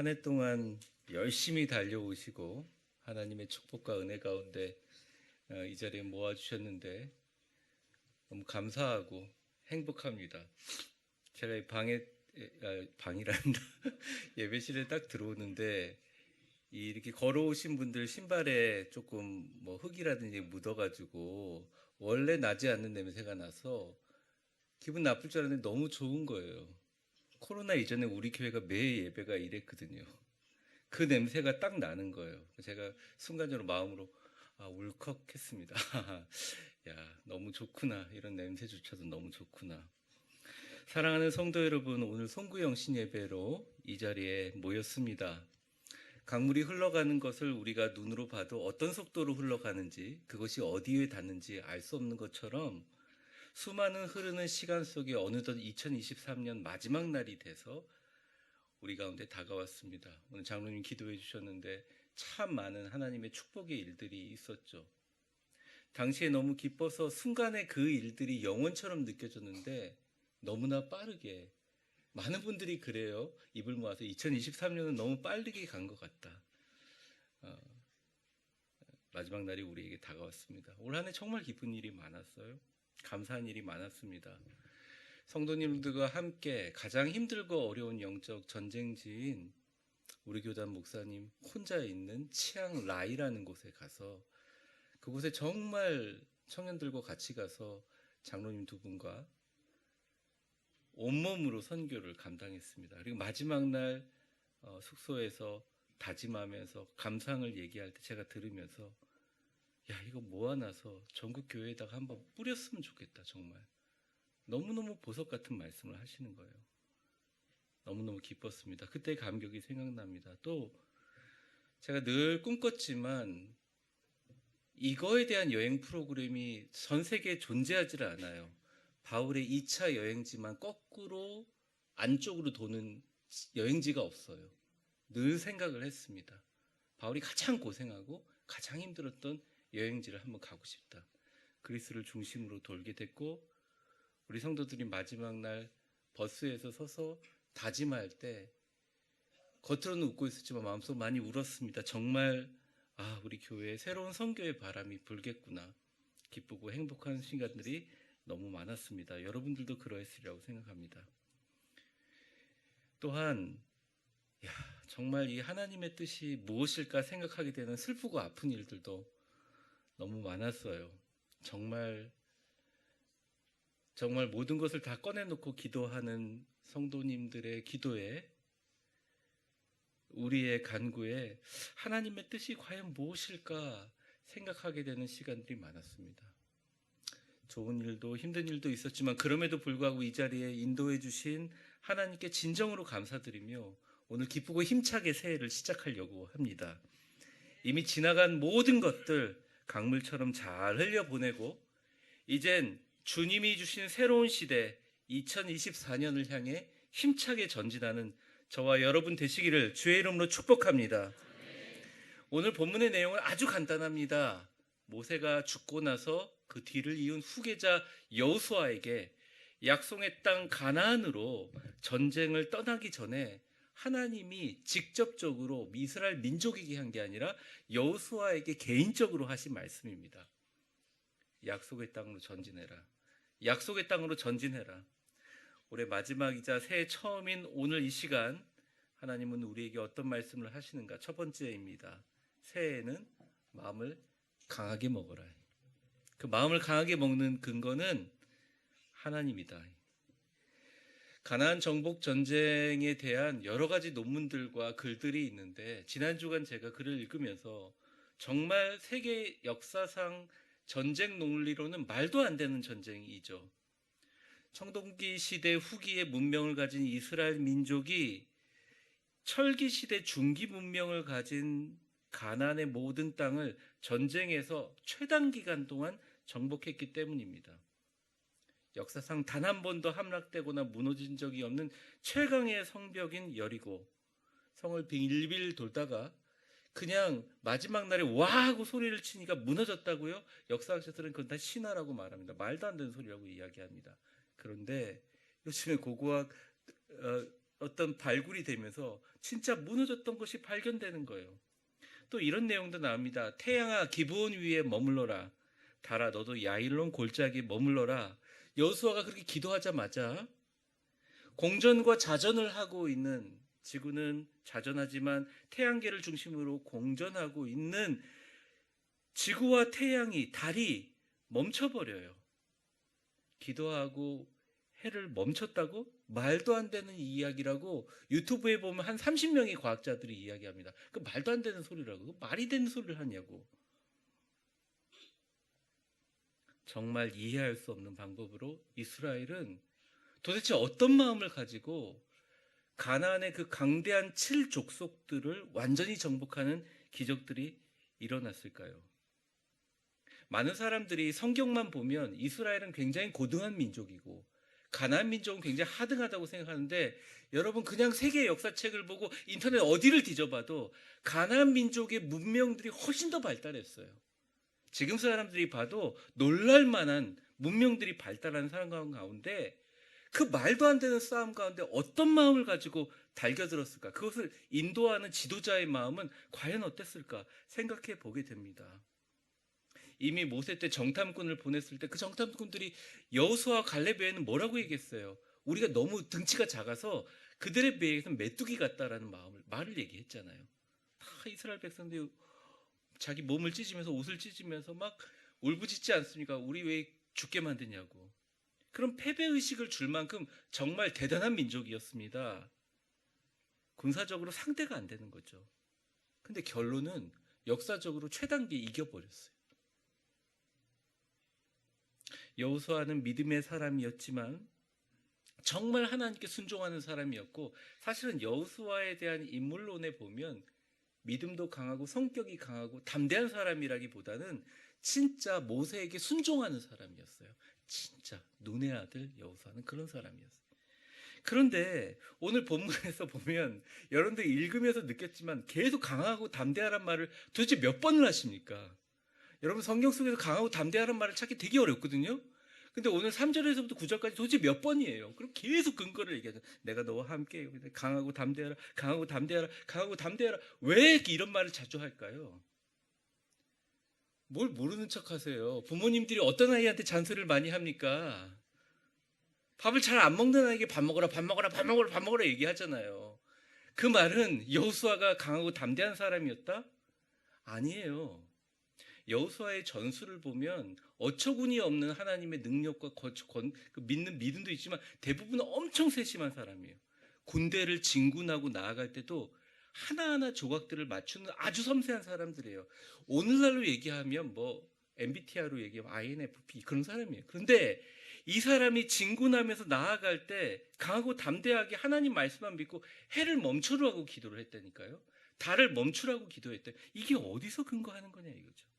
한 해 동안 열심히 달려오시고 하나님의 축복과 은혜 가운데 이 자리에 모아주셨는데 너무 감사하고 행복합니다. 제가 이 방이란다 예배실에 딱 들어오는데 이렇게 걸어오신 분들 신발에 조금 뭐 흙이라든지 묻어가지고 원래 나지 않는 냄새가 나서 기분 나쁠 줄 알았는데 너무 좋은 거예요. 코로나 이전에 우리 교회가 매 예배가 이랬거든요. 그 냄새가 딱 나는 거예요. 제가 순간적으로 마음으로 울컥했습니다. 야, 너무 좋구나. 이런 냄새조차도 너무 좋구나. 사랑하는 성도 여러분, 오늘 송구영 신예배로 이 자리에 모였습니다. 강물이 흘러가는 것을 우리가 눈으로 봐도 어떤 속도로 흘러가는지, 그것이 어디에 닿는지 알 수 없는 것처럼 수많은 흐르는 시간 속에 어느덧 2023년 마지막 날이 돼서 우리 가운데 다가왔습니다. 오늘 장로님 기도해 주셨는데 참 많은 하나님의 축복의 일들이 있었죠. 당시에 너무 기뻐서 순간에 그 일들이 영원처럼 느껴졌는데 너무나 빠르게 많은 분들이 그래요. 입을 모아서 2023년은 너무 빠르게 간 것 같다. 마지막 날이 우리에게 다가왔습니다. 올 한 해 정말 기쁜 일이 많았어요. 감사한 일이 많았습니다. 성도님들과 함께 가장 힘들고 어려운 영적 전쟁지인 우리 교단 목사님 혼자 있는 치앙 라이라는 곳에 가서 그곳에 정말 청년들과 같이 가서 장로님 두 분과 온몸으로 선교를 감당했습니다. 그리고 마지막 날 숙소에서 다짐하면서 감상을 얘기할 때 제가 들으면서 야, 이거 모아놔서 전국 교회에다가 한번 뿌렸으면 좋겠다. 정말 너무너무 보석 같은 말씀을 하시는 거예요. 너무너무 기뻤습니다. 그때 감격이 생각납니다. 또 제가 늘 꿈꿨지만 이거에 대한 여행 프로그램이 전 세계에 존재하지 않아요. 바울의 2차 여행지만 거꾸로 안쪽으로 도는 여행지가 없어요. 늘 생각을 했습니다. 바울이 가장 고생하고 가장 힘들었던 여행지를 한번 가고 싶다. 그리스를 중심으로 돌게 됐고 우리 성도들이 마지막 날 버스에서 서서 다짐할 때 겉으로는 웃고 있었지만 마음속 많이 울었습니다. 정말 우리 교회에 새로운 선교의 바람이 불겠구나. 기쁘고 행복한 시간들이 너무 많았습니다. 여러분들도 그러했으리라고 생각합니다. 또한 정말 이 하나님의 뜻이 무엇일까 생각하게 되는 슬프고 아픈 일들도 너무 많았어요. 정말 모든 것을 다 꺼내놓고 기도하는 성도님들의 기도에 우리의 간구에 하나님의 뜻이 과연 무엇일까 생각하게 되는 시간들이 많았습니다. 좋은 일도 힘든 일도 있었지만 그럼에도 불구하고 이 자리에 인도해 주신 하나님께 진정으로 감사드리며 오늘 기쁘고 힘차게 새해를 시작하려고 합니다. 이미 지나간 모든 것들 강물처럼 잘 흘려보내고 이젠 주님이 주신 새로운 시대 2024년을 향해 힘차게 전진하는 저와 여러분 되시기를 주의 이름으로 축복합니다. 오늘 본문의 내용은 아주 간단합니다. 모세가 죽고 나서 그 뒤를 이은 후계자 여호수아에게 약속의 땅 가나안으로 전쟁을 떠나기 전에 하나님이 직접적으로 이스라엘 민족에게 한 게 아니라 여호수아에게 개인적으로 하신 말씀입니다. 약속의 땅으로 전진해라. 약속의 땅으로 전진해라. 올해 마지막이자 새해 처음인 오늘 이 시간 하나님은 우리에게 어떤 말씀을 하시는가? 첫 번째입니다. 새해에는 마음을 강하게 먹어라. 그 마음을 강하게 먹는 근거는 하나님이다. 가나안 정복 전쟁에 대한 여러 가지 논문들과 글들이 있는데 지난 주간 제가 글을 읽으면서 정말 세계 역사상 전쟁 논리로는 말도 안 되는 전쟁이죠. 청동기 시대 후기의 문명을 가진 이스라엘 민족이 철기 시대 중기 문명을 가진 가나안의 모든 땅을 전쟁에서 최단 기간 동안 정복했기 때문입니다. 역사상 단 한 번도 함락되거나 무너진 적이 없는 최강의 성벽인 여리고 성을 빌빌 돌다가 그냥 마지막 날에 와 하고 소리를 치니까 무너졌다고요? 역사학자들은 그건 다 신화라고 말합니다. 말도 안 되는 소리라고 이야기합니다. 그런데 요즘에 고고학 어떤 발굴이 되면서 진짜 무너졌던 것이 발견되는 거예요. 또 이런 내용도 나옵니다. 태양아 기브온 위에 머물러라. 달아 너도 야일론 골짜기에 머물러라. 여호수아가 그렇게 기도하자마자 공전과 자전을 하고 있는, 지구는 자전하지만 태양계를 중심으로 공전하고 있는 지구와 태양이, 달이 멈춰버려요. 기도하고 해를 멈췄다고? 말도 안 되는 이야기라고 유튜브에 보면 한 30명의 과학자들이 이야기합니다. 그 말도 안 되는 소리라고. 그 말이 되는 소리를 하냐고. 정말 이해할 수 없는 방법으로 이스라엘은 도대체 어떤 마음을 가지고 가나안의 그 강대한 7족속들을 완전히 정복하는 기적들이 일어났을까요? 많은 사람들이 성경만 보면 이스라엘은 굉장히 고등한 민족이고 가나안 민족은 굉장히 하등하다고 생각하는데, 여러분 그냥 세계 역사책을 보고 인터넷 어디를 뒤져봐도 가나안 민족의 문명들이 훨씬 더 발달했어요. 지금 사람들이 봐도 놀랄 만한 문명들이 발달한 사람 가운데 그 말도 안 되는 싸움 가운데 어떤 마음을 가지고 달겨들었을까? 그것을 인도하는 지도자의 마음은 과연 어땠을까 생각해 보게 됩니다. 이미 모세 때 정탐꾼을 보냈을 때 그 정탐꾼들이 여호수아와 갈렙 외에는 뭐라고 얘기했어요? 우리가 너무 등치가 작아서 그들에 비해서 메뚜기 같다라는 말을 얘기했잖아요. 다 이스라엘 백성들이 자기 몸을 찢으면서 옷을 찢으면서 막 울부짖지 않습니까? 우리 왜 죽게 만드냐고. 그런 패배의식을 줄 만큼 정말 대단한 민족이었습니다. 군사적으로 상대가 안 되는 거죠. 근데 결론은 역사적으로 최단기에 이겨버렸어요. 여호수아는 믿음의 사람이었지만 정말 하나님께 순종하는 사람이었고, 사실은 여호수아에 대한 인물론에 보면 믿음도 강하고 성격이 강하고 담대한 사람이라기보다는 진짜 모세에게 순종하는 사람이었어요. 진짜 눈의 아들 여호수아는 그런 사람이었어요. 그런데 오늘 본문에서 보면 여러분들 읽으면서 느꼈지만 계속 강하고 담대하란 말을 도대체 몇 번을 하십니까? 여러분 성경 속에서 강하고 담대하란 말을 찾기 되게 어렵거든요. 근데 오늘 3절에서부터 9절까지 도대체 몇 번이에요. 그럼 계속 근거를 얘기하죠. 내가 너와 함께 강하고 담대하라, 강하고 담대하라, 강하고 담대하라. 왜 이런 말을 자주 할까요? 뭘 모르는 척 하세요. 부모님들이 어떤 아이한테 잔소리를 많이 합니까? 밥을 잘 안 먹는 아이에게 밥 먹어라, 밥 먹어라, 밥 먹어라, 밥 먹어라 얘기하잖아요. 그 말은 여호수아가 강하고 담대한 사람이었다? 아니에요. 여호수아의 전술을 보면 어처구니 없는 하나님의 능력과 믿는 믿음도 있지만 대부분은 엄청 세심한 사람이에요. 군대를 진군하고 나아갈 때도 하나하나 조각들을 맞추는 아주 섬세한 사람들이에요. 오늘날로 얘기하면 뭐 MBTI로 얘기하면 INFP 그런 사람이에요. 그런데 이 사람이 진군하면서 나아갈 때 강하고 담대하게 하나님 말씀만 믿고 해를 멈추라고 기도를 했다니까요. 달을 멈추라고 기도했대. 이게 어디서 근거하는 거냐 이거죠.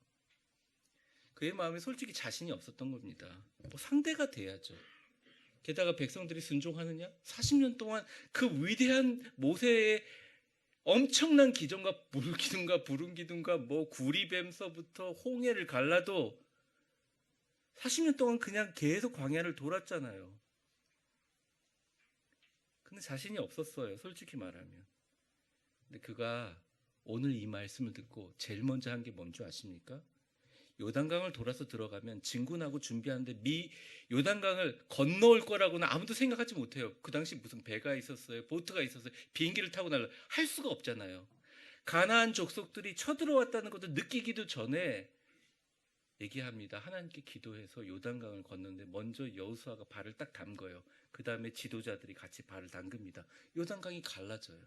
그의 마음에 솔직히 자신이 없었던 겁니다. 뭐 상대가 돼야죠. 게다가 백성들이 순종하느냐? 40년 동안 그 위대한 모세의 엄청난 기적과 물기둥과 부름기둥과 뭐 구리뱀서부터 홍해를 갈라도 40년 동안 그냥 계속 광야를 돌았잖아요. 근데 자신이 없었어요. 솔직히 말하면. 근데 그가 오늘 이 말씀을 듣고 제일 먼저 한 게 뭔지 아십니까? 요단강을 돌아서 들어가면 진군하고 준비하는데 요단강을 건너올 거라고는 아무도 생각하지 못해요. 그 당시 무슨 배가 있었어요, 보트가 있었어요, 비행기를 타고 할 수가 없잖아요. 가나안 족속들이 쳐들어왔다는 것을 느끼기도 전에 얘기합니다. 하나님께 기도해서 요단강을 건너는데 먼저 여호수아가 발을 딱 담궈요. 그 다음에 지도자들이 같이 발을 담급니다. 요단강이 갈라져요.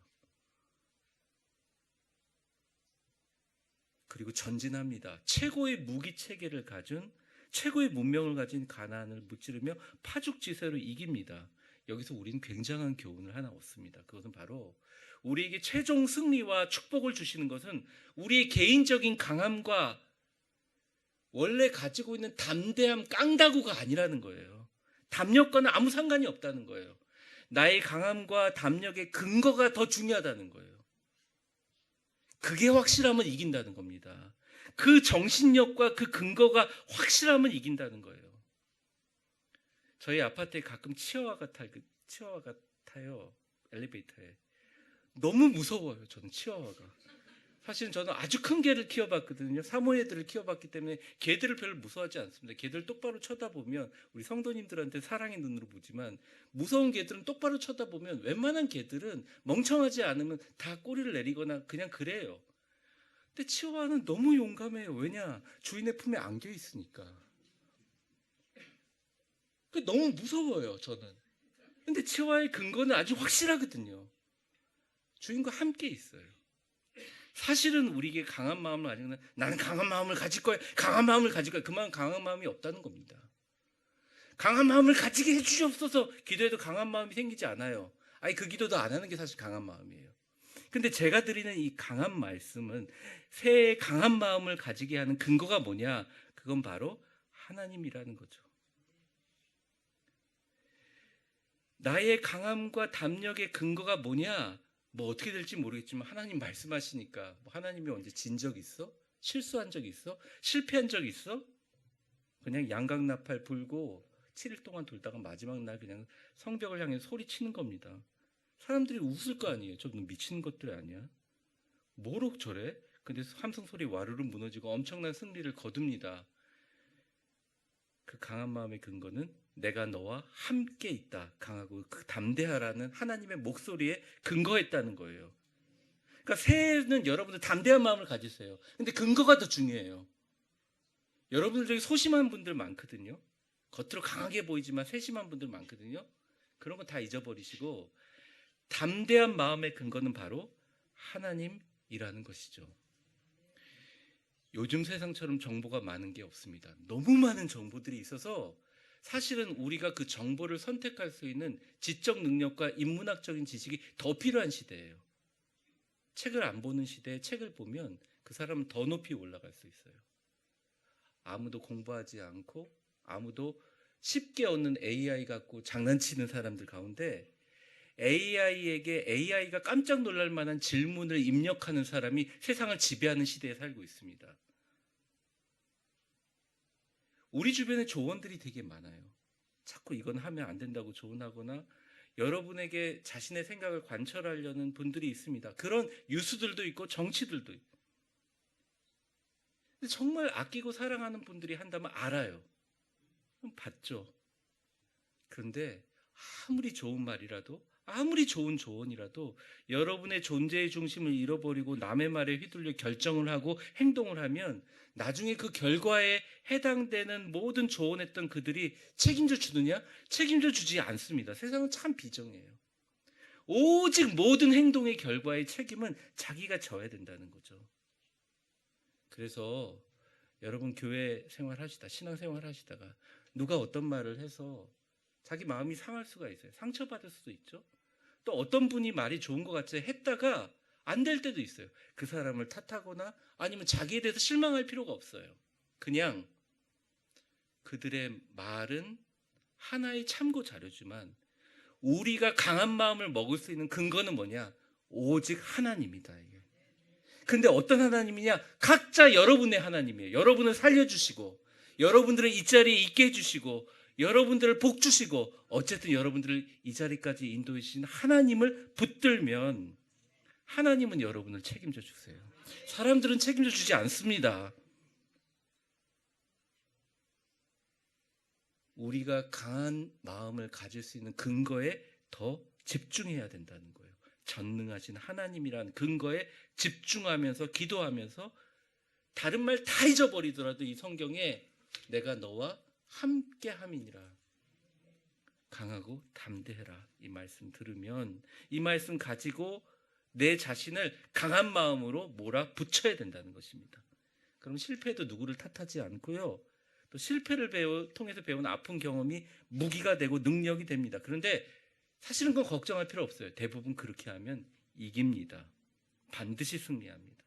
그리고 전진합니다. 최고의 무기 체계를 가진, 최고의 문명을 가진 가나안을 무찌르며 파죽지세로 이깁니다. 여기서 우리는 굉장한 교훈을 하나 얻습니다. 그것은 바로 우리에게 최종 승리와 축복을 주시는 것은 우리의 개인적인 강함과 원래 가지고 있는 담대함, 깡다구가 아니라는 거예요. 담력과는 아무 상관이 없다는 거예요. 나의 강함과 담력의 근거가 더 중요하다는 거예요. 그게 확실하면 이긴다는 겁니다. 그 정신력과 그 근거가 확실하면 이긴다는 거예요. 저희 아파트에 가끔 치어와 같아요. 엘리베이터에. 너무 무서워요. 저는 치와와가. 사실은 저는 아주 큰 개를 키워봤거든요. 사모예드를 키워봤기 때문에 개들을 별로 무서워하지 않습니다. 개들 똑바로 쳐다보면 우리 성도님들한테 사랑의 눈으로 보지만 무서운 개들은 똑바로 쳐다보면 웬만한 개들은 멍청하지 않으면 다 꼬리를 내리거나 그냥 그래요. 근데 치와와는 너무 용감해요. 왜냐? 주인의 품에 안겨 있으니까. 너무 무서워요, 저는. 근데 치와와의 근거는 아주 확실하거든요. 주인과 함께 있어요. 사실은 우리에게 강한 마음을 가지고 나는 강한 마음을 가질 거야. 강한 마음을 가질 거야. 그만 강한 마음이 없다는 겁니다. 강한 마음을 가지게 해주시옵소서 기도해도 강한 마음이 생기지 않아요. 아니 그 기도도 안 하는 게 사실 강한 마음이에요. 근데 제가 드리는 이 강한 말씀은 새해 강한 마음을 가지게 하는 근거가 뭐냐? 그건 바로 하나님이라는 거죠. 나의 강함과 담력의 근거가 뭐냐? 뭐 어떻게 될지 모르겠지만 하나님 말씀하시니까 뭐 하나님이 언제 진 적 있어? 실수한 적 있어? 실패한 적 있어? 그냥 양각나팔 불고 7일 동안 돌다가 마지막 날 그냥 성벽을 향해 소리치는 겁니다. 사람들이 웃을 거 아니에요. 저 미친 것들 아니야? 뭐로 저래? 근데 함성 소리 와르르 무너지고 엄청난 승리를 거둡니다. 그 강한 마음의 근거는 내가 너와 함께 있다. 강하고 그 담대하라는 하나님의 목소리에 근거했다는 거예요. 그러니까 새해는 여러분들 담대한 마음을 가지세요. 근데 근거가 더 중요해요. 여러분들 중에 소심한 분들 많거든요. 겉으로 강하게 보이지만 세심한 분들 많거든요. 그런 거 다 잊어버리시고 담대한 마음의 근거는 바로 하나님이라는 것이죠. 요즘 세상처럼 정보가 많은 게 없습니다. 너무 많은 정보들이 있어서 사실은 우리가 그 정보를 선택할 수 있는 지적 능력과 인문학적인 지식이 더 필요한 시대예요. 책을 안 보는 시대에 책을 보면 그 사람은 더 높이 올라갈 수 있어요. 아무도 공부하지 않고 아무도 쉽게 얻는 AI 갖고 장난치는 사람들 가운데 AI에게 AI가 깜짝 놀랄 만한 질문을 입력하는 사람이 세상을 지배하는 시대에 살고 있습니다. 우리 주변에 조언들이 되게 많아요. 자꾸 이건 하면 안 된다고 조언하거나 여러분에게 자신의 생각을 관철하려는 분들이 있습니다. 그런 유수들도 있고 정치들도 있고. 근데 정말 아끼고 사랑하는 분들이 한다면 알아요. 그럼 받죠. 그런데 아무리 좋은 말이라도 아무리 좋은 조언이라도 여러분의 존재의 중심을 잃어버리고 남의 말에 휘둘려 결정을 하고 행동을 하면 나중에 그 결과에 해당되는 모든 조언했던 그들이 책임져 주느냐? 책임져 주지 않습니다. 세상은 참 비정해요. 오직 모든 행동의 결과의 책임은 자기가 져야 된다는 거죠. 그래서 여러분 교회 생활하시다 신앙생활 하시다가 누가 어떤 말을 해서 자기 마음이 상할 수가 있어요. 상처받을 수도 있죠. 또 어떤 분이 말이 좋은 것 같이 했다가 안 될 때도 있어요. 그 사람을 탓하거나 아니면 자기에 대해서 실망할 필요가 없어요. 그냥 그들의 말은 하나의 참고 자료지만 우리가 강한 마음을 먹을 수 있는 근거는 뭐냐? 오직 하나님이다. 이게. 근데 어떤 하나님이냐? 각자 여러분의 하나님이에요. 여러분을 살려주시고 여러분들을 이 자리에 있게 해주시고 여러분들을 복 주시고 어쨌든 여러분들을 이 자리까지 인도해 주신 하나님을 붙들면 하나님은 여러분을 책임져 주세요. 사람들은 책임져 주지 않습니다. 우리가 강한 마음을 가질 수 있는 근거에 더 집중해야 된다는 거예요. 전능하신 하나님이라는 근거에 집중하면서 기도하면서 다른 말 다 잊어버리더라도 이 성경에 내가 너와 함께 함이니라. 강하고 담대해라. 이 말씀 들으면 이 말씀 가지고 내 자신을 강한 마음으로 몰아붙여야 된다는 것입니다. 그럼 실패도 누구를 탓하지 않고요. 또 실패를 통해서 배운 아픈 경험이 무기가 되고 능력이 됩니다. 그런데 사실은 그건 걱정할 필요 없어요. 대부분 그렇게 하면 이깁니다. 반드시 승리합니다.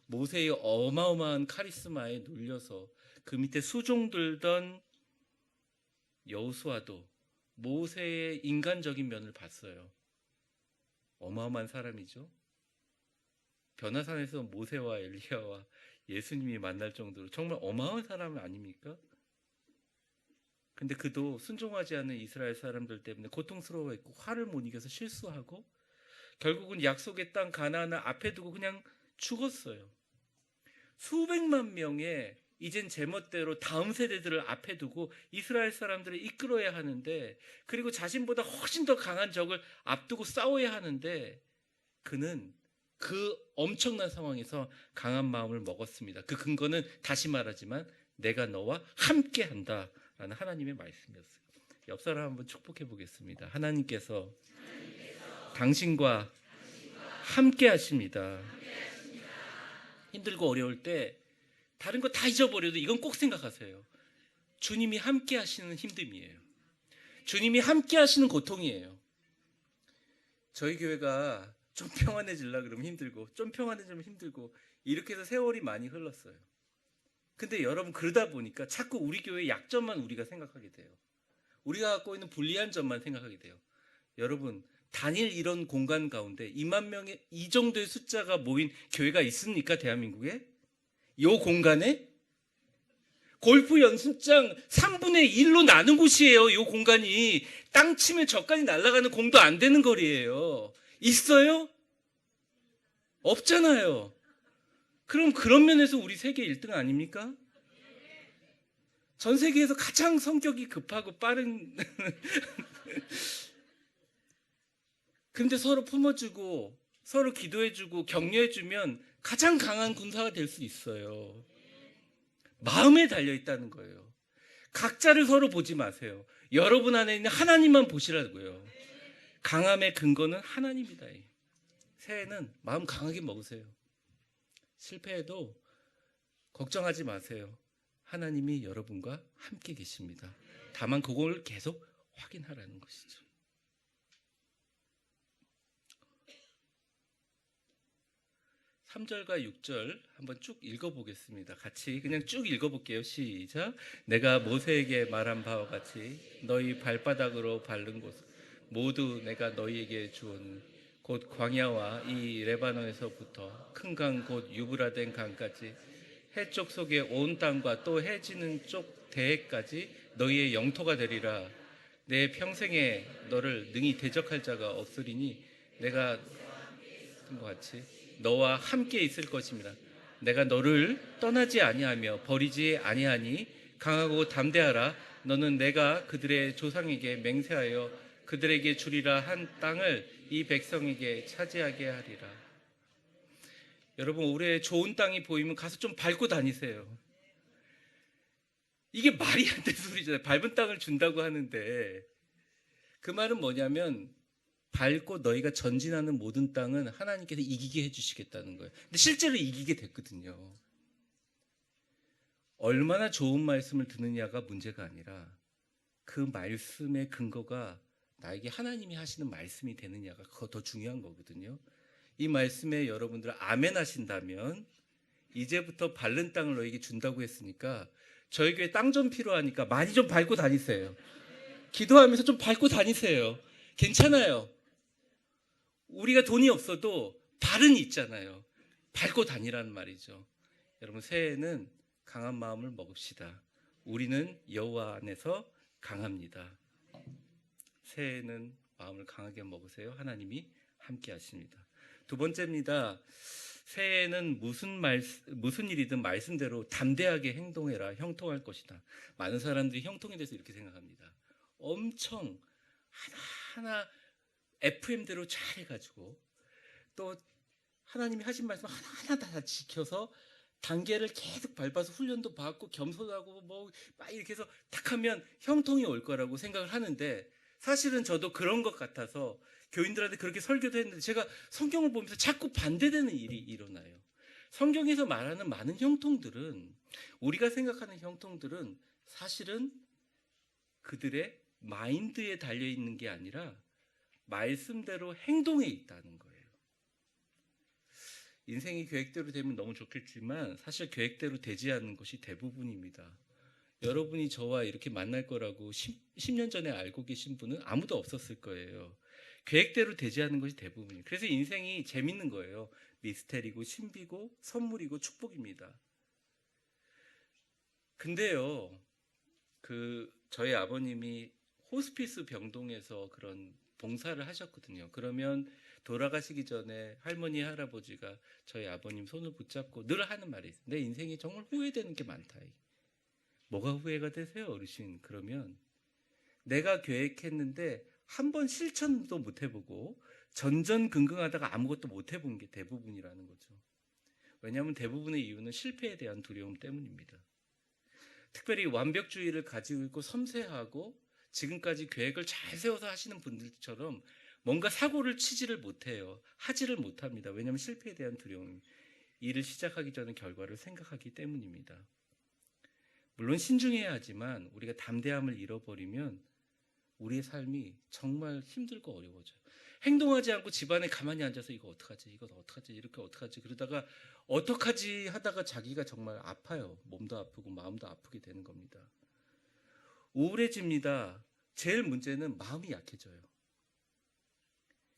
모세의 어마어마한 카리스마에 눌려서 그 밑에 수종들던 여호수아도 모세의 인간적인 면을 봤어요. 어마어마한 사람이죠. 변화산에서 모세와 엘리야와 예수님이 만날 정도로 정말 어마어마한 사람 아닙니까? 근데 그도 순종하지 않는 이스라엘 사람들 때문에 고통스러워했고 화를 못 이겨서 실수하고 결국은 약속의 땅 가나안을 앞에 두고 그냥 죽었어요. 수백만 명의 이젠 제멋대로 다음 세대들을 앞에 두고 이스라엘 사람들을 이끌어야 하는데, 그리고 자신보다 훨씬 더 강한 적을 앞두고 싸워야 하는데, 그는 그 엄청난 상황에서 강한 마음을 먹었습니다. 그 근거는 다시 말하지만 내가 너와 함께 한다라는 하나님의 말씀이었어요. 옆 사람 한번 축복해 보겠습니다. 하나님께서 당신과 함께 하십니다. 힘들고 어려울 때 다른 거 다 잊어버려도 이건 꼭 생각하세요. 주님이 함께 하시는 힘듦이에요. 주님이 함께 하시는 고통이에요. 저희 교회가 좀 평안해지려고 그러면 힘들고, 좀 평안해지면 힘들고, 이렇게 해서 세월이 많이 흘렀어요. 근데 여러분, 그러다 보니까 자꾸 우리 교회의 약점만 우리가 생각하게 돼요. 우리가 갖고 있는 불리한 점만 생각하게 돼요. 여러분, 단일 이런 공간 가운데 2만 명의 이 정도의 숫자가 모인 교회가 있습니까? 대한민국에? 이 공간에? 골프 연습장 3분의 1로 나눈 곳이에요. 이 공간이. 땅 치면 저까지 날아가는 공도 안 되는 거리예요. 있어요? 없잖아요. 그럼 그런 면에서 우리 세계 1등 아닙니까? 전 세계에서 가장 성격이 급하고 빠른 근데 서로 품어주고 서로 기도해주고 격려해주면 가장 강한 군사가 될 수 있어요. 마음에 달려있다는 거예요. 각자를 서로 보지 마세요. 여러분 안에 있는 하나님만 보시라고요. 강함의 근거는 하나님이다. 새해는 마음 강하게 먹으세요. 실패해도 걱정하지 마세요. 하나님이 여러분과 함께 계십니다. 다만 그걸 계속 확인하라는 것이죠. (3절과) (6절) 한번 쭉 읽어보겠습니다. 같이 그냥 쭉 읽어볼게요. 시작. 내가 모세에게 말한 바와 같이 너희 발바닥으로 밟는 곳 모두 내가 너희에게 주었노니 곧 광야와 이 레바논에서부터 큰 강 곧 유브라덴 강까지 해쪽 속에 온 땅과 또 해지는 쪽 대해까지 너희의 영토가 되리라. 내 평생에 너를 능히 대적할 자가 없으리니 내가 것 같이 너와 함께 있을 것입니다. 내가 너를 떠나지 아니하며 버리지 아니하니 강하고 담대하라. 너는 내가 그들의 조상에게 맹세하여 그들에게 주리라 한 땅을 이 백성에게 차지하게 하리라. 여러분, 올해 좋은 땅이 보이면 가서 좀 밟고 다니세요. 이게 말이 안 되는 소리잖아요. 밟은 땅을 준다고 하는데, 그 말은 뭐냐면 밟고 너희가 전진하는 모든 땅은 하나님께서 이기게 해주시겠다는 거예요. 근데 실제로 이기게 됐거든요. 얼마나 좋은 말씀을 듣느냐가 문제가 아니라 그 말씀의 근거가 나에게 하나님이 하시는 말씀이 되느냐가 그거 더 중요한 거거든요. 이 말씀에 여러분들 아멘 하신다면 이제부터 밟는 땅을 너에게 준다고 했으니까 저희 교회 땅 좀 필요하니까 많이 좀 밟고 다니세요. 기도하면서 좀 밟고 다니세요. 괜찮아요. 우리가 돈이 없어도 발은 있잖아요. 밟고 다니라는 말이죠. 여러분, 새해에는 강한 마음을 먹읍시다. 우리는 여호와 안에서 강합니다. 새해에는 마음을 강하게 먹으세요. 하나님이 함께 하십니다. 두 번째입니다. 새해에는 무슨 일이든 말씀대로 담대하게 행동해라. 형통할 것이다. 많은 사람들이 형통에 대해서 이렇게 생각합니다. 엄청 하나하나 FM대로 잘 해가지고 또 하나님이 하신 말씀 하나하나 다 지켜서 단계를 계속 밟아서 훈련도 받고 겸손하고 뭐 막 이렇게 해서 딱 하면 형통이 올 거라고 생각을 하는데, 사실은 저도 그런 것 같아서 교인들한테 그렇게 설교도 했는데 제가 성경을 보면서 자꾸 반대되는 일이 일어나요. 성경에서 말하는 많은 형통들은, 우리가 생각하는 형통들은 사실은 그들의 마인드에 달려있는 게 아니라 말씀대로 행동에 있다는 거예요. 인생이 계획대로 되면 너무 좋겠지만 사실 계획대로 되지 않는 것이 대부분입니다. 여러분이 저와 이렇게 만날 거라고 10년 전에 알고 계신 분은 아무도 없었을 거예요. 계획대로 되지 않는 것이 대부분이에요. 그래서 인생이 재밌는 거예요. 미스테리고 신비고 선물이고 축복입니다. 근데요, 저희 아버님이 호스피스 병동에서 그런 봉사를 하셨거든요. 그러면 돌아가시기 전에 할머니, 할아버지가 저희 아버님 손을 붙잡고 늘 하는 말이 있어요. 내 인생이 정말 후회되는 게 많다. 뭐가 후회가 되세요, 어르신? 그러면 내가 계획했는데 한 번 실천도 못 해보고 전전긍긍하다가 아무것도 못 해본 게 대부분이라는 거죠. 왜냐하면 대부분의 이유는 실패에 대한 두려움 때문입니다. 특별히 완벽주의를 가지고 있고 섬세하고 지금까지 계획을 잘 세워서 하시는 분들처럼 뭔가 사고를 치지를 못해요. 하지를 못합니다. 왜냐하면 실패에 대한 두려움, 일을 시작하기 전에 결과를 생각하기 때문입니다. 물론 신중해야 하지만 우리가 담대함을 잃어버리면 우리의 삶이 정말 힘들고 어려워져요. 행동하지 않고 집안에 가만히 앉아서 이거 어떡하지, 이거 어떡하지, 이렇게 어떡하지, 그러다가 어떡하지 하다가 자기가 정말 아파요. 몸도 아프고 마음도 아프게 되는 겁니다. 우울해집니다. 제일 문제는 마음이 약해져요.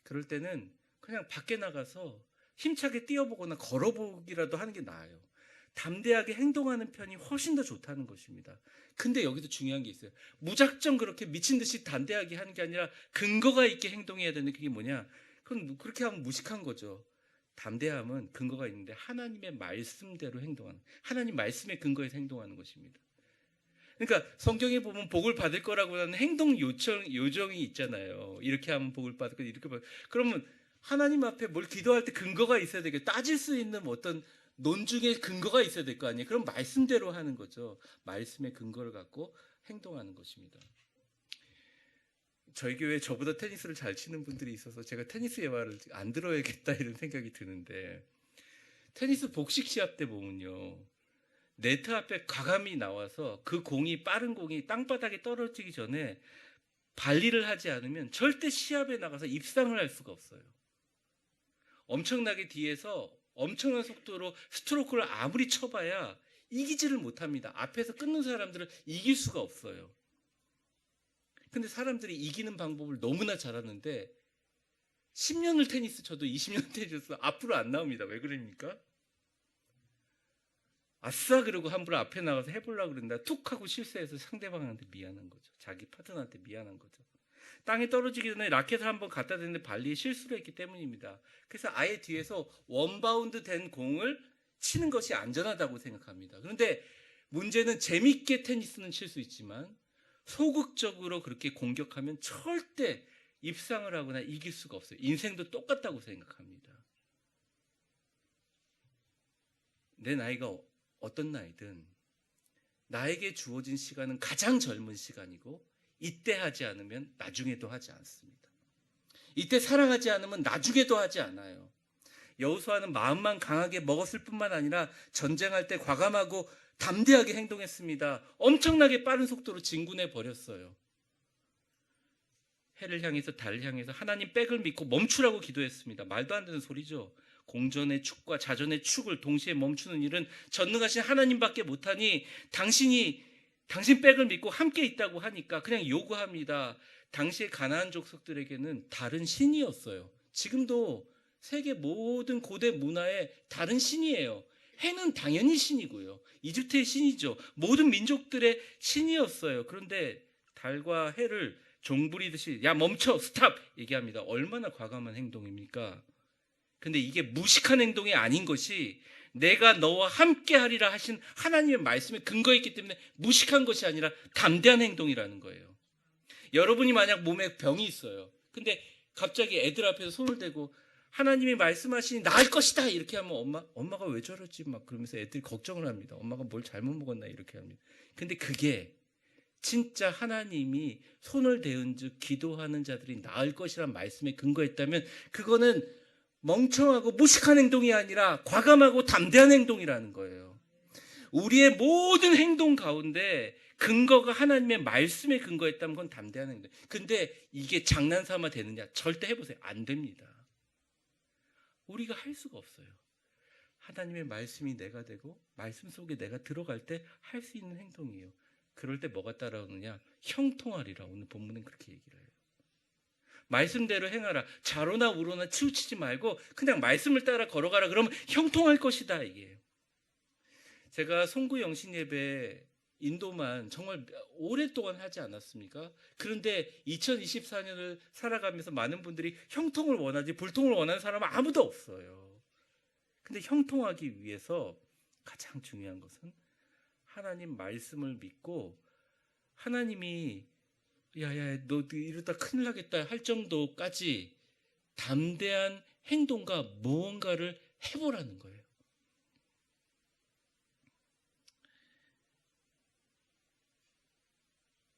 그럴 때는 그냥 밖에 나가서 힘차게 뛰어보거나 걸어보기라도 하는 게 나아요. 담대하게 행동하는 편이 훨씬 더 좋다는 것입니다. 근데 여기서 중요한 게 있어요. 무작정 그렇게 미친 듯이 담대하게 하는 게 아니라 근거가 있게 행동해야 되는 그게 뭐냐? 그건 그렇게 하면 무식한 거죠. 담대함은 근거가 있는데 하나님의 말씀대로 행동하는, 하나님 말씀의 근거에서 행동하는 것입니다. 그러니까 성경에 보면 복을 받을 거라고 하는 행동 요정이 있잖아요. 이렇게 하면 복을 받을 거, 이렇게 그러면 하나님 앞에 뭘 기도할 때 근거가 있어야 되겠죠. 따질 수 있는 어떤 논중에 근거가 있어야 될 거 아니에요. 그럼 말씀대로 하는 거죠. 말씀의 근거를 갖고 행동하는 것입니다. 저희 교회에 저보다 테니스를 잘 치는 분들이 있어서 제가 테니스 예화를 안 들어야겠다 이런 생각이 드는데, 테니스 복식 시합 때 보면요, 네트 앞에 과감히 나와서 그 공이, 빠른 공이 땅바닥에 떨어지기 전에 발리를 하지 않으면 절대 시합에 나가서 입상을 할 수가 없어요. 엄청나게 뒤에서 엄청난 속도로 스트로크를 아무리 쳐봐야 이기지를 못합니다. 앞에서 끊는 사람들을 이길 수가 없어요. 근데 사람들이 이기는 방법을 너무나 잘하는데 10년을 테니스 쳐도 20년 테니스 쳐도 앞으로 안 나옵니다. 왜 그러니까? 아싸 그러고 함부로 앞에 나가서 해보려고 그런다. 툭 하고 실수해서 상대방한테 미안한 거죠. 자기 파트너한테 미안한 거죠. 땅에 떨어지기 전에 라켓을 한번 갖다 대는데 발리에 실수를 했기 때문입니다. 그래서 아예 뒤에서 원바운드 된 공을 치는 것이 안전하다고 생각합니다. 그런데 문제는 재밌게 테니스는 칠 수 있지만 소극적으로 그렇게 공격하면 절대 입상을 하거나 이길 수가 없어요. 인생도 똑같다고 생각합니다. 내 나이가 어떤 나이든 나에게 주어진 시간은 가장 젊은 시간이고, 이때 하지 않으면 나중에도 하지 않습니다. 이때 사랑하지 않으면 나중에도 하지 않아요. 여호수아는 마음만 강하게 먹었을 뿐만 아니라 전쟁할 때 과감하고 담대하게 행동했습니다. 엄청나게 빠른 속도로 진군해 버렸어요. 해를 향해서 달을 향해서 하나님 백을 믿고 멈추라고 기도했습니다. 말도 안 되는 소리죠. 공전의 축과 자전의 축을 동시에 멈추는 일은 전능하신 하나님밖에 못하니 당신 백을 믿고 함께 있다고 하니까 그냥 요구합니다. 당시의 가나안 족속들에게는 다른 신이었어요. 지금도 세계 모든 고대 문화의 다른 신이에요. 해는 당연히 신이고요. 이집트의 신이죠. 모든 민족들의 신이었어요. 그런데 달과 해를 종부리듯이 야 멈춰 스탑 얘기합니다. 얼마나 과감한 행동입니까? 근데 이게 무식한 행동이 아닌 것이 내가 너와 함께 하리라 하신 하나님의 말씀에 근거에 있기 때문에 무식한 것이 아니라 담대한 행동이라는 거예요. 여러분이 만약 몸에 병이 있어요. 근데 갑자기 애들 앞에서 손을 대고 하나님이 말씀하시니 나을 것이다 이렇게 하면 엄마가 왜 저러지 막 그러면서 애들이 걱정을 합니다. 엄마가 뭘 잘못 먹었나 이렇게 합니다. 근데 그게 진짜 하나님이 손을 대은 즉 기도하는 자들이 나을 것이란 말씀에 근거했다면 그거는 멍청하고 무식한 행동이 아니라 과감하고 담대한 행동이라는 거예요. 우리의 모든 행동 가운데 근거가 하나님의 말씀에 근거했다면 그건 담대한 행동. 근데 이게 장난삼아 되느냐? 절대 해보세요. 안 됩니다. 우리가 할 수가 없어요. 하나님의 말씀이 내가 되고 말씀 속에 내가 들어갈 때 할 수 있는 행동이에요. 그럴 때 뭐가 따라오느냐? 형통하리라. 오늘 본문은 그렇게 얘기를 해요. 말씀대로 행하라. 좌로나 우로나 치우치지 말고 그냥 말씀을 따라 걸어가라. 그러면 형통할 것이다 이게. 제가 송구 영신 예배 인도만 정말 오랫동안 하지 않았습니까? 그런데 2024년을 살아가면서 많은 분들이 형통을 원하지 불통을 원하는 사람은 아무도 없어요. 근데 형통하기 위해서 가장 중요한 것은 하나님 말씀을 믿고 하나님이 야야 너 이러다 큰일 나겠다 할 정도까지 담대한 행동과 무언가를 해보라는 거예요.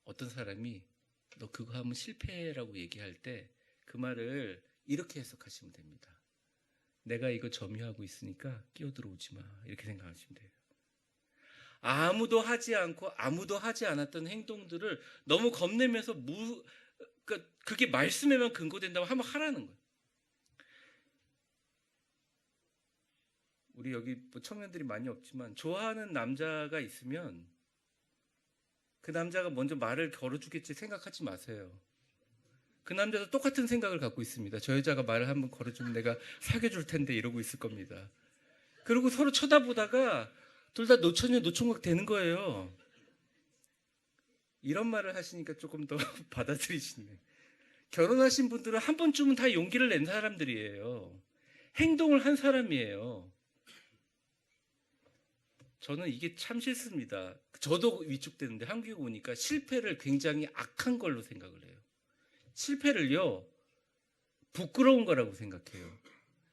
어떤 사람이 너 그거 하면 실패라고 얘기할 때 그 말을 이렇게 해석하시면 됩니다. 내가 이거 점유하고 있으니까 끼어들어오지 마. 이렇게 생각하시면 돼요. 아무도 하지 않고 아무도 하지 않았던 행동들을 너무 겁내면서 그러니까 그게 말씀에만 근거된다고 하면 하라는 거예요. 우리 여기 뭐 청년들이 많이 없지만 좋아하는 남자가 있으면 그 남자가 먼저 말을 걸어주겠지 생각하지 마세요. 그 남자도 똑같은 생각을 갖고 있습니다. 저 여자가 말을 한번 걸어주면 내가 사귀어줄 텐데 이러고 있을 겁니다. 그리고 서로 쳐다보다가 둘 다 노처녀 노총각 되는 거예요. 이런 말을 하시니까 조금 더 받아들이시네. 결혼하신 분들은 한 번쯤은 다 용기를 낸 사람들이에요. 행동을 한 사람이에요. 저는 이게 참 싫습니다. 저도 위축되는데 한국에 오니까 실패를 굉장히 악한 걸로 생각을 해요. 실패를요, 부끄러운 거라고 생각해요.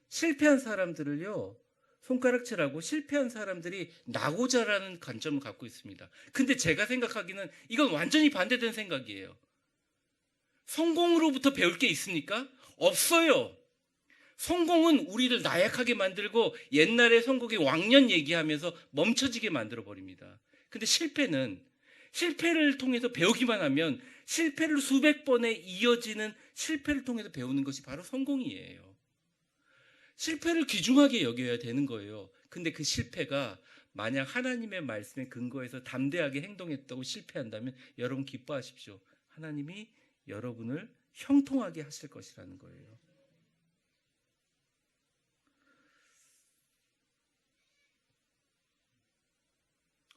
실패한 사람들을요, 손가락질하고 실패한 사람들이 나고자라는 관점을 갖고 있습니다. 근데 제가 생각하기는 이건 완전히 반대된 생각이에요. 성공으로부터 배울 게 있습니까? 없어요. 성공은 우리를 나약하게 만들고 옛날의 성공의 왕년 얘기하면서 멈춰지게 만들어 버립니다. 근데 실패를 통해서 배우기만 하면 실패를 수백 번에 이어지는 실패를 통해서 배우는 것이 바로 성공이에요. 실패를 귀중하게 여겨야 되는 거예요. 근데 그 실패가 만약 하나님의 말씀에 근거해서 담대하게 행동했다고 실패한다면 여러분 기뻐하십시오. 하나님이 여러분을 형통하게 하실 것이라는 거예요.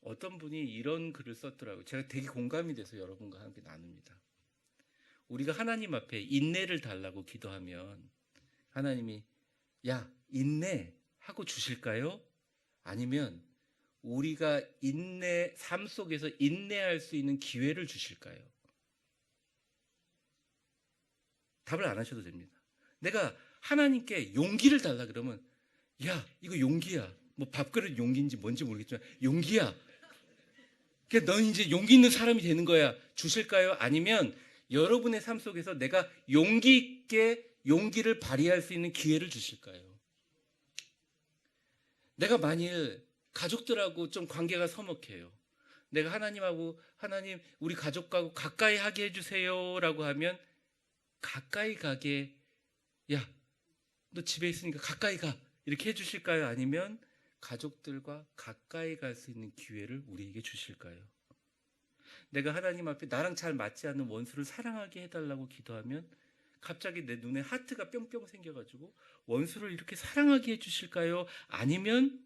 어떤 분이 이런 글을 썼더라고요. 제가 되게 공감이 돼서 여러분과 함께 나눕니다. 우리가 하나님 앞에 인내를 달라고 기도하면 하나님이 야 인내하고 주실까요? 아니면 우리가 삶 속에서 인내할 수 있는 기회를 주실까요? 답을 안 하셔도 됩니다. 내가 하나님께 용기를 달라 그러면 야 이거 용기야. 뭐 밥그릇 용기인지 뭔지 모르겠지만 용기야. 그러니까 넌 이제 용기 있는 사람이 되는 거야. 주실까요? 아니면 여러분의 삶 속에서 내가 용기 있게 용기를 발휘할 수 있는 기회를 주실까요? 내가 만일 가족들하고 좀 관계가 서먹해요. 내가 하나님 우리 가족하고 가까이 하게 해주세요 라고 하면 가까이 가게 야 너 집에 있으니까 가까이 가 이렇게 해주실까요? 아니면 가족들과 가까이 갈 수 있는 기회를 우리에게 주실까요? 내가 하나님 앞에 나랑 잘 맞지 않는 원수를 사랑하게 해달라고 기도하면 갑자기 내 눈에 하트가 뿅뿅 생겨가지고 원수를 이렇게 사랑하게 해주실까요? 아니면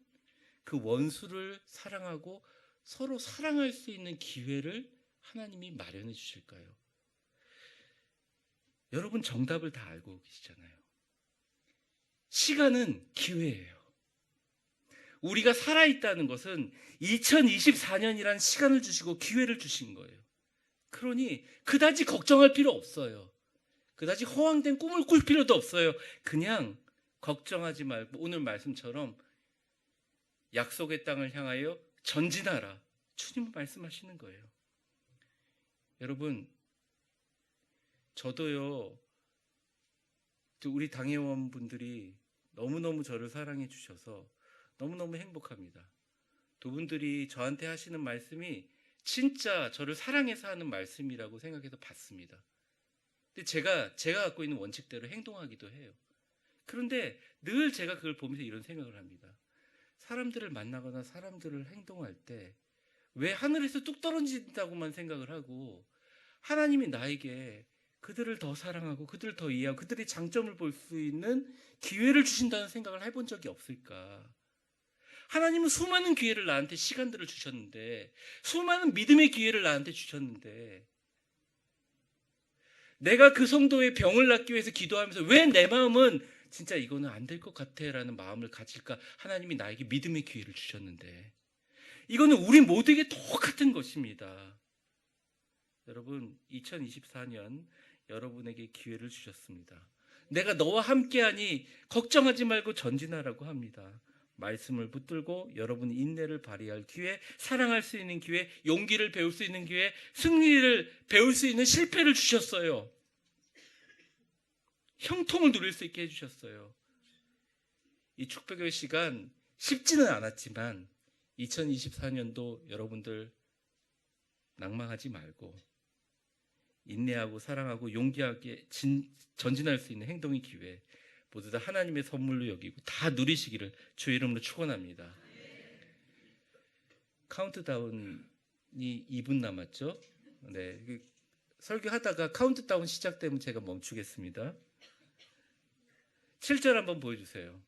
그 원수를 사랑하고 서로 사랑할 수 있는 기회를 하나님이 마련해 주실까요? 여러분 정답을 다 알고 계시잖아요. 시간은 기회예요. 우리가 살아있다는 것은 2024년이라는 시간을 주시고 기회를 주신 거예요. 그러니 그다지 걱정할 필요 없어요. 그다지 허황된 꿈을 꿀 필요도 없어요. 그냥 걱정하지 말고 오늘 말씀처럼 약속의 땅을 향하여 전진하라. 주님은 말씀하시는 거예요. 여러분 저도요. 우리 당회원분들이 너무너무 저를 사랑해 주셔서 너무너무 행복합니다. 두 분들이 저한테 하시는 말씀이 진짜 저를 사랑해서 하는 말씀이라고 생각해서 받습니다. 근데 제가 갖고 있는 원칙대로 행동하기도 해요. 그런데 늘 제가 그걸 보면서 이런 생각을 합니다. 사람들을 만나거나 사람들을 행동할 때 왜 하늘에서 뚝 떨어진다고만 생각을 하고 하나님이 나에게 그들을 더 사랑하고 그들을 더 이해하고 그들의 장점을 볼 수 있는 기회를 주신다는 생각을 해본 적이 없을까? 하나님은 수많은 기회를 나한테 시간들을 주셨는데, 수많은 믿음의 기회를 나한테 주셨는데, 내가 그 성도의 병을 낫기 위해서 기도하면서 왜 내 마음은 진짜 이거는 안 될 것 같아 라는 마음을 가질까? 하나님이 나에게 믿음의 기회를 주셨는데, 이거는 우리 모두에게 똑같은 것입니다. 여러분, 2024년 여러분에게 기회를 주셨습니다. 내가 너와 함께하니 걱정하지 말고 전진하라고 합니다. 말씀을 붙들고 여러분 인내를 발휘할 기회, 사랑할 수 있는 기회, 용기를 배울 수 있는 기회, 승리를 배울 수 있는 실패를 주셨어요. 형통을 누릴 수 있게 해주셨어요. 이 축복의 시간 쉽지는 않았지만 2024년도 여러분들 낭망하지 말고 인내하고 사랑하고 용기하게 전진할 수 있는 행동의 기회 모두 다 하나님의 선물로 여기고 다 누리시기를 주의 이름으로 축원합니다. 카운트다운이 2분 남았죠? 네, 설교하다가 카운트다운 시작되면 제가 멈추겠습니다. 7절 한번 보여주세요.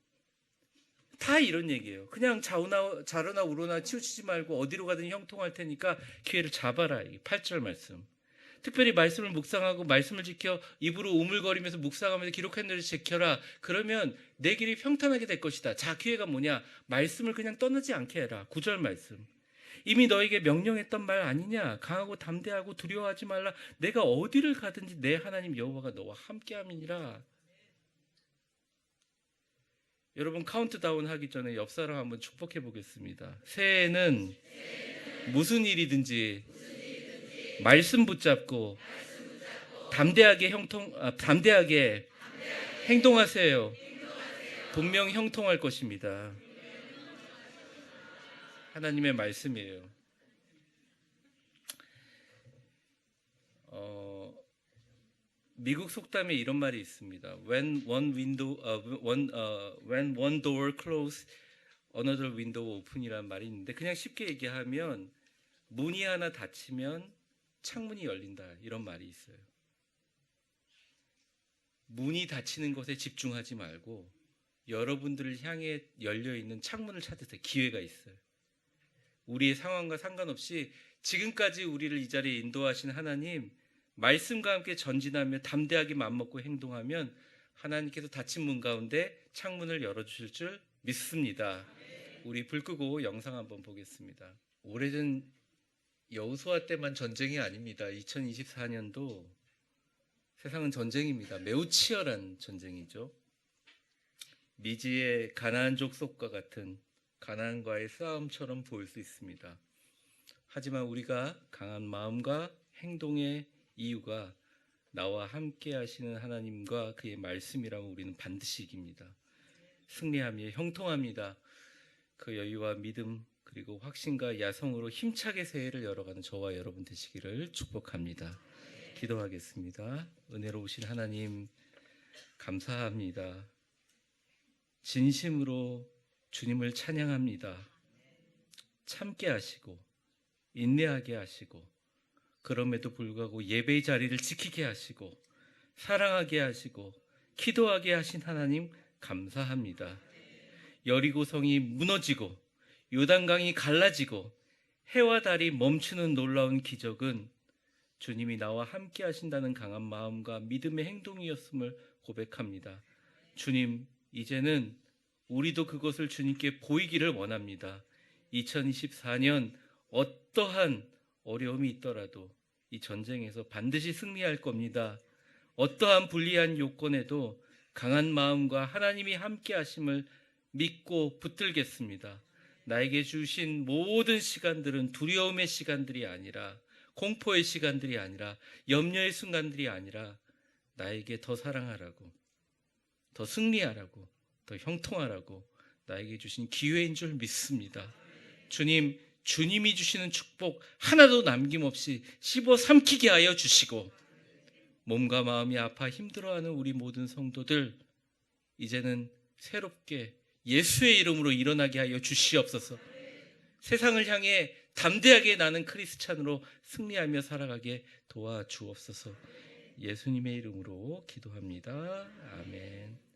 다 이런 얘기예요. 그냥 자로나 우로나 치우치지 말고 어디로 가든 형통할 테니까 기회를 잡아라. 8절 말씀. 특별히 말씀을 묵상하고 말씀을 지켜 입으로 우물거리면서 묵상하면서 기록한 대로 지켜라. 그러면 내 길이 평탄하게 될 것이다. 자, 기회가 뭐냐? 말씀을 그냥 떠나지 않게 해라. 9절 말씀. 이미 너에게 명령했던 말 아니냐? 강하고 담대하고 두려워하지 말라. 내가 어디를 가든지 내 하나님 여호와가 너와 함께함이니라. 여러분, 카운트다운 하기 전에 옆 사람 한번 축복해 보겠습니다. 새해에는 무슨 일이든지 말씀 붙잡고 담대하게 행동하세요. 분명 형통할 것입니다. 하나님의 말씀이에요. 미국 속담에 이런 말이 있습니다. When one door close, another window open이라는 말이 있는데 그냥 쉽게 얘기하면 문이 하나 닫히면 창문이 열린다 이런 말이 있어요. 문이 닫히는 것에 집중하지 말고 여러분들을 향해 열려있는 창문을 찾으세요. 기회가 있어요. 우리의 상황과 상관없이 지금까지 우리를 이 자리에 인도하신 하나님 말씀과 함께 전진하며 담대하게 맘먹고 행동하면 하나님께서 닫힌 문 가운데 창문을 열어주실 줄 믿습니다. 우리 불 끄고 영상 한번 보겠습니다. 오래전 여호수아 때만 전쟁이 아닙니다. 2024년도 세상은 전쟁입니다. 매우 치열한 전쟁이죠. 미지의 가나안 족속과 같은 가나안과의 싸움처럼 보일 수 있습니다. 하지만 우리가 강한 마음과 행동의 이유가 나와 함께 하시는 하나님과 그의 말씀이라면 우리는 반드시 이깁니다. 승리하며 형통합니다. 그 여유와 믿음 그리고 확신과 야성으로 힘차게 새해를 열어가는 저와 여러분 되시기를 축복합니다. 기도하겠습니다. 은혜로우신 하나님 감사합니다. 진심으로 주님을 찬양합니다. 참게 하시고 인내하게 하시고 그럼에도 불구하고 예배의 자리를 지키게 하시고 사랑하게 하시고 기도하게 하신 하나님 감사합니다. 여리고성이 무너지고 요단강이 갈라지고 해와 달이 멈추는 놀라운 기적은 주님이 나와 함께 하신다는 강한 마음과 믿음의 행동이었음을 고백합니다. 주님, 이제는 우리도 그것을 주님께 보이기를 원합니다. 2024년 어떠한 어려움이 있더라도 이 전쟁에서 반드시 승리할 겁니다. 어떠한 불리한 요건에도 강한 마음과 하나님이 함께 하심을 믿고 붙들겠습니다. 나에게 주신 모든 시간들은 두려움의 시간들이 아니라 공포의 시간들이 아니라 염려의 순간들이 아니라 나에게 더 사랑하라고 더 승리하라고 더 형통하라고 나에게 주신 기회인 줄 믿습니다. 주님, 주님이 주시는 축복 하나도 남김없이 씹어 삼키게 하여 주시고 몸과 마음이 아파 힘들어하는 우리 모든 성도들 이제는 새롭게 예수의 이름으로 일어나게 하여 주시옵소서. 세상을 향해 담대하게 나는 크리스찬으로 승리하며 살아가게 도와주옵소서. 예수님의 이름으로 기도합니다. 아멘.